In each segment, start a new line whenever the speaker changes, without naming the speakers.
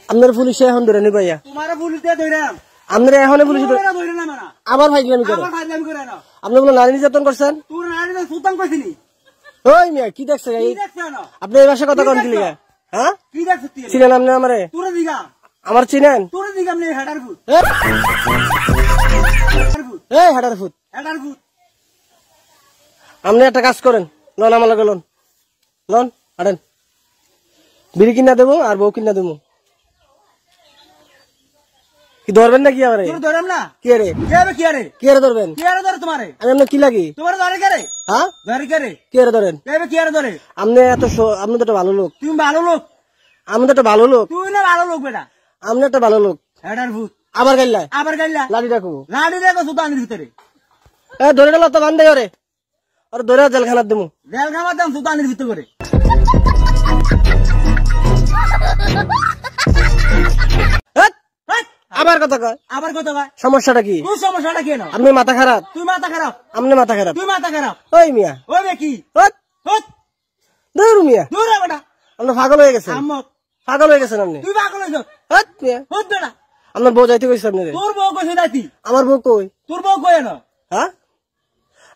আপনার পুলিশে এখন ধরে নিব ইয়া
তোমার পুলিশ দিয়ে ধইরাম
আমরা এখন পুলিশ
ধরে না মানা
আবার ফাইজলামি করে
না
আপনি বলে নারী নির্যাতন করছেন
তোর নারী সুলতান কইছিলি
ওই মিয়া কি দেখছ
কি দেখছ না
আপনি এই ভাষা কথা কোন কি লিগা হ্যাঁ
কি দেখছ তুই
চিনেন আপনি আমারে
তোর দিগা
আমার চিনেন
তোর দিগা আমি হেডার ফুট
এই হেডার ফুট আপনি একটা কাজ করেন লন আমার লগে লন হাঁটেন বিড়ি কিনা দেবো আর বউ কিনা দেবো কি ধরবেন না কি আমারে
তোর ধরম না
কি রে কি রে ধরবেন
কি আরে ধর তোমারে
আমি আপনার কি লাগি
তোমার ধরে কে রে
হ্যাঁ
ধরে কে রে
কি রে ধরেন
কি আরে ধরে
আপনি আপনি তো একটা ভালো লোক
তুমি ভালো লোক
আমি তো একটা ভালো লোক
তুই না ভালো লোক বেটা
আপনি একটা ভালো লোক
হেডার ফুট
আবার গাইলা লাঠি রাখো
সুতানির ভিতরে
এ ধরে গেল তো বান্ধে ওরে আর ধরে জেলখানার দেবো
জেলখানার দাম সুতানির ভিতরে করে
আবার কথা কয় সমস্যাটা কি
তুই সমস্যাটা কেন
আপনি মাথা খারাপ
তুই মাথা খারাপ
আপনি মাথা খারাপ
তুই মাথা খারাপ
ওই মিয়া
ওই বে কি
দূর মিয়া
দূর বেটা
আপনি পাগল হয়ে গেছেন
আম্মক
পাগল হয়ে গেছেন আপনি
তুই পাগল হইছ
মিয়া
বেটা
আপনার বউ যাইতে কইছে আপনি
তোর বউ কইছে যাইতি
আমার বউ কই
তোর বউ কই না
হ্যাঁ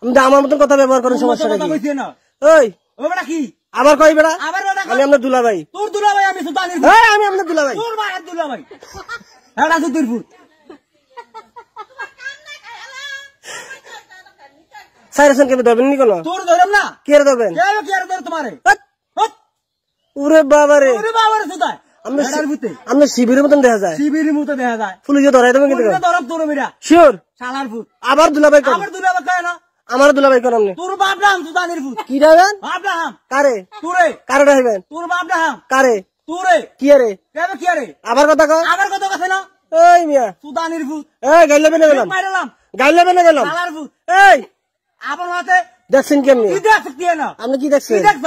আপনি আমার মতন কথা ব্যবহার করেন সমস্যাটা কি
কইছে না
ওই
ও বেটা কি
আবার কই বেটা
আবার বেটা
আমি আপনার দুলাভাই
তোর দুলাভাই আমি সুতানির
আমি আপনার দুলাভাই
তোর মায়ের দুলাভাই হেডা সুতির ফুট
সাইরাসন কেন ধরবেন নি কোন
তোর ধরম না
কে ধরবেন
কে ধর তোমারে
ওরে বাবারে
সুতায়
আপনি শিবিরের মতন দেখা যায়
শিবিরের মতো দেখা যায়
পুলিশে ধরাই দেবেন কিন্তু
ধরম তোর বিরা
শিওর
শালার ফুট
আবার দুলাভাই কোন
আবার দুলাভাই কয় না
আমার দুলাভাই কোন আপনি
তোর বাপ নাম সুতানির ফুট
কি রাবেন
বাপ নাম
কারে
তোরে
কারে রাখবেন
তোর বাপ নাম
কারে
তোরে
কি রে
কি রে
আবার কথা কয়
আবার কথা কথা না
এই মিয়া
সুতানির ফুট
এই গাইলে বেনে গেলাম
শালার ফুট
এই
আবার হাতে
দেখছেন কেমনি
কি দেখছ কি না
আপনি কি দেখছেন
কি দেখছ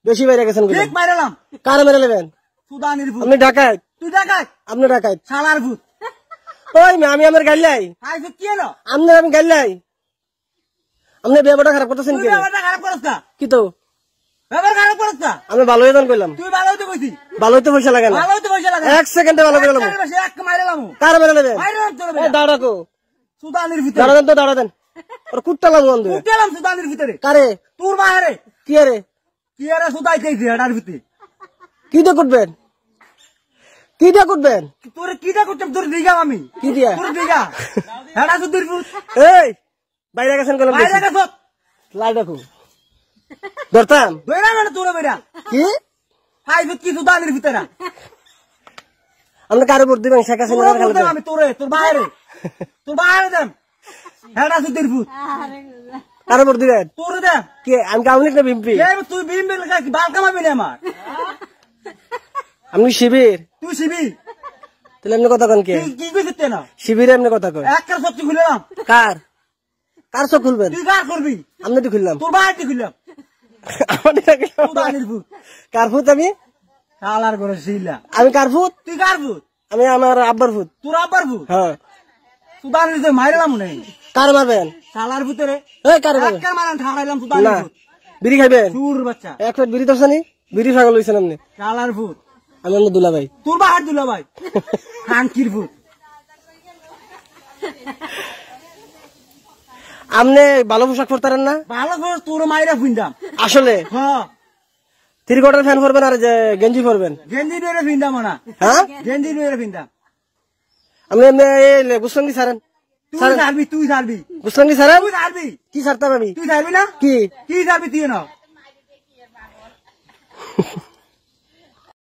বেশি বাইরে গেছেন
ঠিক মাইরালাম
কারে মেরে নেবেন
সুতানির ফুট
আপনি ডাকাত
তুই দেখাই
আপনি ডাকাত
শালার ফুট
ওই মিয়া আমি আমার গাইলাই
আইছে কি না
আমি গাইলাই আপনি ব্যবহারটা খারাপ করতেছেন
তুই
কি
ব্যাপারটা খারাপ করছ না
কি তো
ব্যাপার খারাপ করছ না
আমি ভালো হয়ে কইলাম
তুই ভালো হইতে কইছি
ভালো হইতে পয়সা লাগে না
ভালো হইতে পয়সা লাগে
এক সেকেন্ডে ভালো করে গেলাম
এক মাইরালাম
কারে মেরে নেবেন
মাইরালাম তোর
দাঁড়া কো
সুতানির ভিতরে
দাঁড়া দেন তো দাঁড়া দেন ওর কুত্তা লাগু বন্ধু
উঠলাম সুতানির ভিতরে
কারে
তোর মায়েরে
কি রে
কি আরে সুতাইতেছি হেডার ভিতরে
কি দিয়ে করবেন
তোর কিটা করতাম তোর দিগা আমি
কি দিয়া
তোর দিগা হেডা সুতির ফুট
এই বাইরে গেছেন কলম
বাইরে গেছ
লাই রাখো ধরতাম
দইরা মানে তোর বেরা
কি
হাই কি সুতানির ভিতরে
আপনি কারে ভোট দিবেন শেখ হাসিনা খেলবেন
আমি তোর বাইরে দেম হেডা সুতির ফুট
কারে ভোট দিবেন
তোর দে
কে আমি কাউনি না বিএমপি
তুই বিএমপি লাগা কি বাল কামাবি না আমার
আমি শিবির
তুই শিবি
তাহলে আপনি কথা কন কে
কি কইতে না
শিবিরে আপনি কথা কয়
একটা সত্যি খুললাম
কার চোখ খুলবেন
তুই কার করবি
আমি তো খুললাম
তোর বাইরে খুললাম সুতানির ফুট
কার ফুট আমি
শালার করে শিলা
আমি কার ফুট
তুই কার ফুট
আমি আমার আব্বার ফুট
তোর আব্বার ফুট
হ্যাঁ
সুতানির ভিতরে মাইরালাম নাই
কার মারবেন
শালার ভিতরে
এই কার মারবেন
একটা মারান ঠাড়াইলাম সুতানির
না
ফুট
বিড়ি খাইবেন
সুর বাচ্চা
এক প্লেট বিড়ি দর্শানি বিড়ি পাগল হইছেন আপনি
শালার ফুট
আমি আপনার দুলাভাই
তোর বাহার দুলা ভাই খানকির ফুট
আপনি ভালো পোশাক পরতারেন না
ভালো করে তোর মাইরা ফুইন্দাম
আসলে
হ্যাঁ
3 কোয়ার্টার ফ্যান পরবেন আর যে গেঞ্জি পরবেন
গেঞ্জি ডেরে ফিন্দাম না
হ্যাঁ
গেঞ্জি ডেরে ফিন্দাম
আপনি বুসলঙ্গি সারেন
তুই সারবি
বুসলঙ্গি সারেন
তুই সারবি
কি সারতাম আমি
তুই সারবি না
কি
সারবি তুই না